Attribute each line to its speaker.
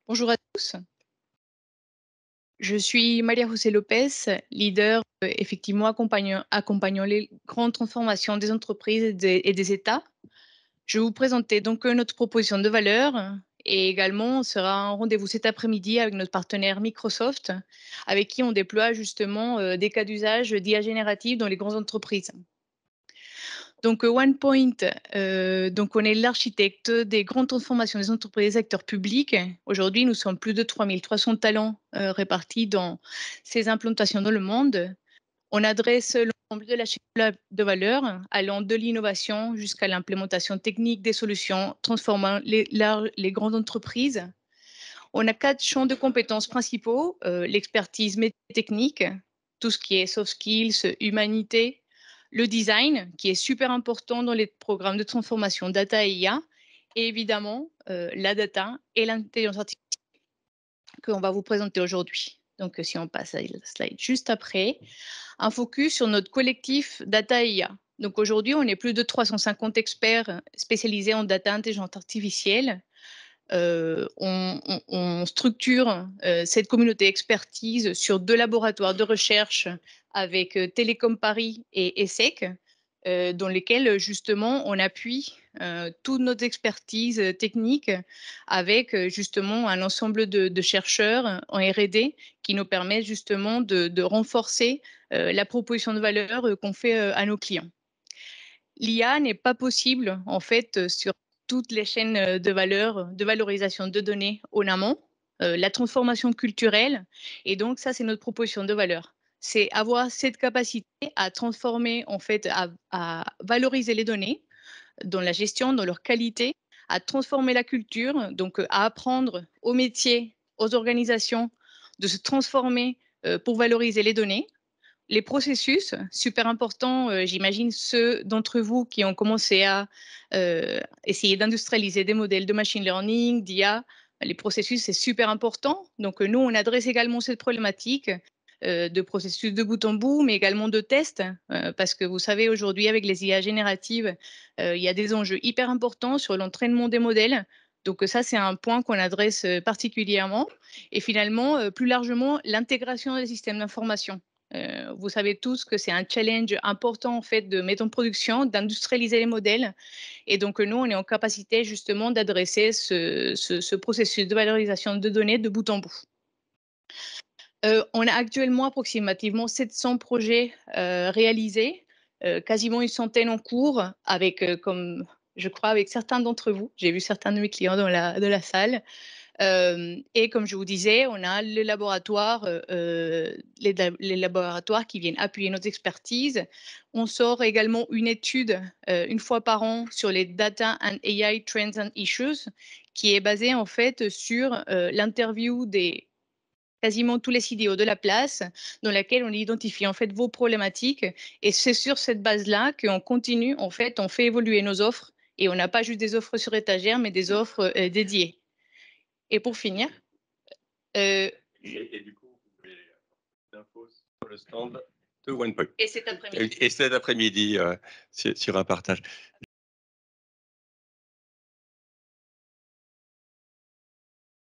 Speaker 1: Bonjour à tous. Je suis Maria José Lopez, leader, effectivement accompagnant les grandes transformations des entreprises et des États. Je vais vous présenter donc notre proposition de valeur et également on sera un rendez-vous cet après-midi avec notre partenaire Microsoft, avec qui on déploie justement des cas d'usage d'IA générative dans les grandes entreprises. Donc, OnePoint, donc on est l'architecte des grandes transformations des entreprises et secteurs publics. Aujourd'hui, nous sommes plus de 3 300 talents répartis dans ces implantations dans le monde. On adresse l'ensemble de la chaîne de valeur, allant de l'innovation jusqu'à l'implémentation technique des solutions transformant les grandes entreprises. On a 4 champs de compétences principaux, l'expertise métier technique, tout ce qui est soft skills, humanité, le design, qui est super important dans les programmes de transformation data et IA, et évidemment, la data et l'intelligence artificielle qu'on va vous présenter aujourd'hui. Donc, si on passe à la slide juste après, un focus sur notre collectif data et IA. Donc, aujourd'hui, on est plus de 350 experts spécialisés en data intelligence artificielle. On structure cette communauté expertise sur 2 laboratoires de recherche avec Télécom Paris et ESSEC, dans lesquels justement on appuie toutes nos expertises techniques avec justement un ensemble de chercheurs en R&D qui nous permettent justement de renforcer la proposition de valeur qu'on fait à nos clients. L'IA n'est pas possible, en fait, sur toutes les chaînes, de valeur, de valorisation de données en amont, la transformation culturelle et donc ça, c'est notre proposition de valeur. C'est avoir cette capacité à transformer, en fait, à valoriser les données dans la gestion, dans leur qualité, à transformer la culture, donc, à apprendre aux métiers, aux organisations de se transformer, pour valoriser les données, les processus, super important, j'imagine ceux d'entre vous qui ont commencé à essayer d'industrialiser des modèles de machine learning, d'IA, les processus, c'est super important. Donc, nous, on adresse également cette problématique de processus de bout en bout, mais également de tests, parce que vous savez, aujourd'hui, avec les IA génératives, il y a des enjeux hyper importants sur l'entraînement des modèles. Donc, ça, c'est un point qu'on adresse particulièrement. Et finalement, plus largement, l'intégration des systèmes d'information. Vous savez tous que c'est un challenge important en fait de mettre en production, d'industrialiser les modèles et donc nous, on est en capacité justement d'adresser ce processus de valorisation de données de bout en bout. On a actuellement approximativement 700 projets, réalisés, quasiment une centaine en cours avec, comme je crois avec certains d'entre vous. J'ai vu certains de mes clients dans la salle. Et comme je vous disais, on a les laboratoires, les laboratoires qui viennent appuyer notre expertise. On sort également une étude, 1 fois par an sur les Data and AI Trends and Issues, qui est basée en fait sur, l'interview des quasiment tous les CDO de la place, dans laquelle on identifie en fait vos problématiques et c'est sur cette base-là qu'on continue, en fait, on fait évoluer nos offres et on n'a pas juste des offres sur étagère, mais des offres, dédiées. Et pour finir, Heu, je
Speaker 2: Et du coup, vous voulez d'infos sur le stand de OnePoint
Speaker 1: et cet après-midi.
Speaker 2: et cet après-midi, sur un partage.